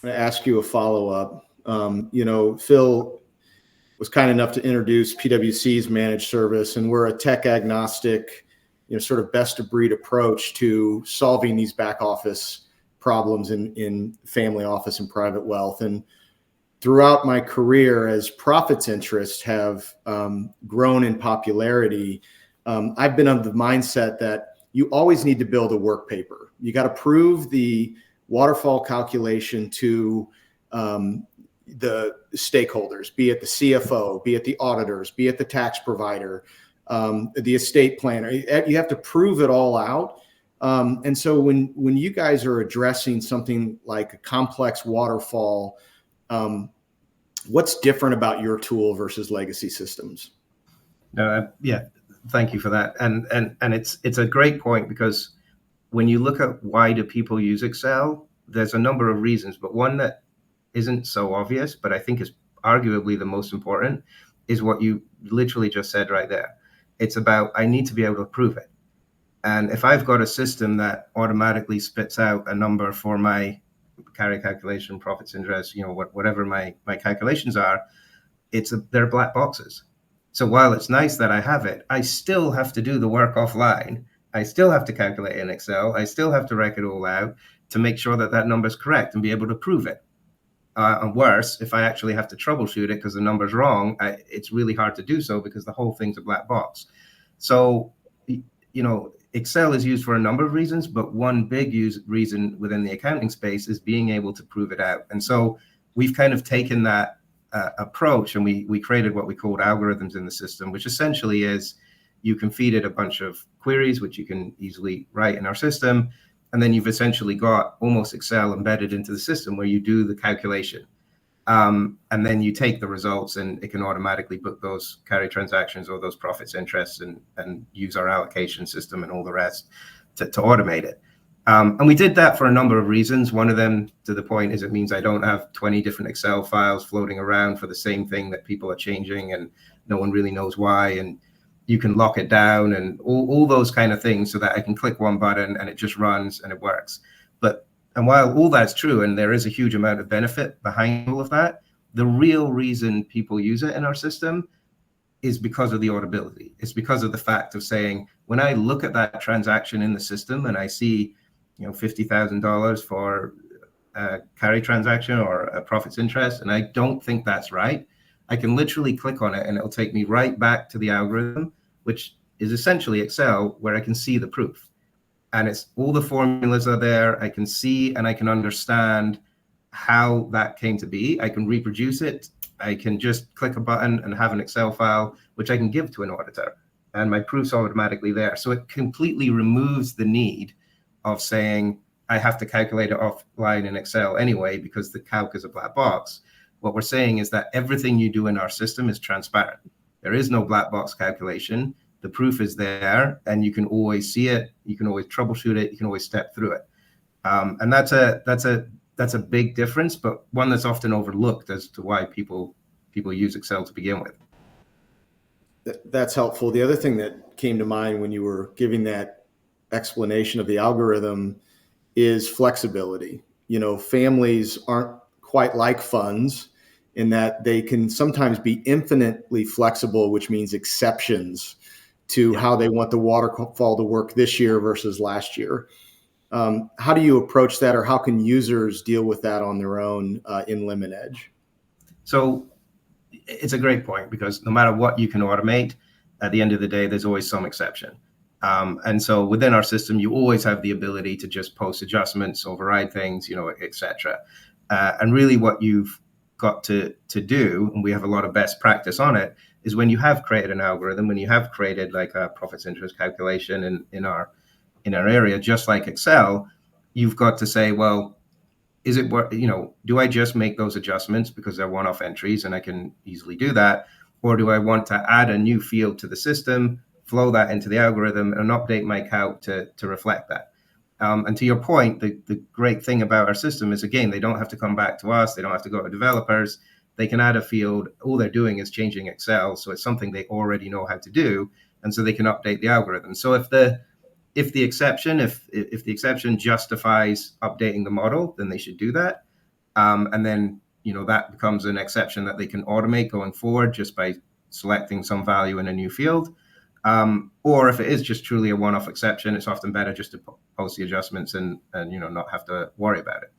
going to ask you a follow-up. Phil was kind enough to introduce PwC's managed service, and we're a tech agnostic, sort of best of breed approach to solving these back office problems in family office and private wealth. And throughout my career, as profits interests have grown in popularity, I've been of the mindset that you always need to build a work paper. You got to prove the waterfall calculation to the stakeholders, be it the CFO, be it the auditors, be it the tax provider, the estate planner. You have to prove it all out. And so when you guys are addressing something like a complex waterfall, what's different about your tool versus legacy systems? Yeah, thank you for that. And it's a great point, because when you look at why do people use Excel, there's a number of reasons, but one that isn't so obvious, but I think is arguably the most important, is what you literally just said right there. It's about, I need to be able to prove it. And if I've got a system that automatically spits out a number for my carry calculation, profits interest, whatever my calculations are, they're black boxes. So while it's nice that I have it, I still have to do the work offline. I still have to calculate in Excel. I still have to write it all out to make sure that that number is correct and be able to prove it. And worse, if I actually have to troubleshoot it because the number's wrong, it's really hard to do so because the whole thing's a black box. So, Excel is used for a number of reasons, but one big reason within the accounting space is being able to prove it out. And so we've kind of taken that approach, and we created what we called algorithms in the system, which essentially is you can feed it a bunch of queries, which you can easily write in our system. And then you've essentially got almost Excel embedded into the system where you do the calculation. And then you take the results and it can automatically book those carry transactions or those profits interests and use our allocation system and all the rest to automate it. And we did that for a number of reasons. One of them, to the point, is it means I don't have 20 different Excel files floating around for the same thing that people are changing and no one really knows why. And you can lock it down and all those kind of things so that I can click one button and it just runs and it works. And while all that's true, and there is a huge amount of benefit behind all of that, the real reason people use it in our system is because of the auditability. It's because of the fact of saying, when I look at that transaction in the system and I see, $50,000 for a carry transaction or a profits interest, and I don't think that's right, I can literally click on it and it'll take me right back to the algorithm, which is essentially Excel, where I can see the proof. And it's all the formulas are there. I can see and I can understand how that came to be. I can reproduce it. I can just click a button and have an Excel file, which I can give to an auditor. And my proof's automatically there. So it completely removes the need of saying, I have to calculate it offline in Excel anyway, because the calc is a black box. What we're saying is that everything you do in our system is transparent. There is no black box calculation. The proof is there, and you can always see it. You can always troubleshoot it. You can always step through it, and that's a big difference, but one that's often overlooked as to why people use Excel to begin with. That's helpful. The other thing that came to mind when you were giving that explanation of the algorithm is flexibility. Families aren't quite like funds in that they can sometimes be infinitely flexible, which means exceptions to how they want the waterfall to work this year versus last year. How do you approach that, or how can users deal with that on their own in LemonEdge? So it's a great point, because no matter what you can automate, at the end of the day, there's always some exception. And so within our system, you always have the ability to just post adjustments, override things, et cetera. And really what you've got to do, and we have a lot of best practice on it, is when you have created an algorithm, when you have created like a profits interest calculation in our area, just like Excel, you've got to say, well, is it worth, do I just make those adjustments because they're one-off entries and I can easily do that? Or do I want to add a new field to the system, flow that into the algorithm, and update my calc to reflect that? And to your point, the great thing about our system is, again, they don't have to come back to us. They don't have to go to developers. They can add a field. All they're doing is changing Excel. So it's something they already know how to do. And so they can update the algorithm. So if the exception justifies updating the model, then they should do that. And then, that becomes an exception that they can automate going forward just by selecting some value in a new field. Or if it is just truly a one-off exception, it's often better just to post the adjustments and not have to worry about it.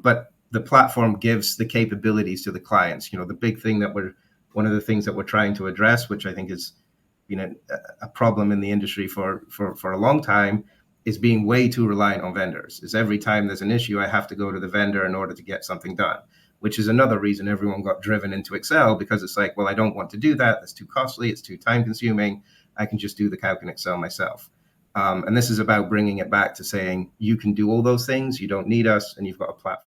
But the platform gives the capabilities to the clients. The big thing one of the things that we're trying to address, which I think has been a problem in the industry for a long time, is being way too reliant on vendors. Is every time there's an issue, I have to go to the vendor in order to get something done, which is another reason everyone got driven into Excel, because it's like, well, I don't want to do that. That's too costly. It's too time consuming. I can just do the calc in Excel myself. And this is about bringing it back to saying, you can do all those things. You don't need us, and you've got a platform.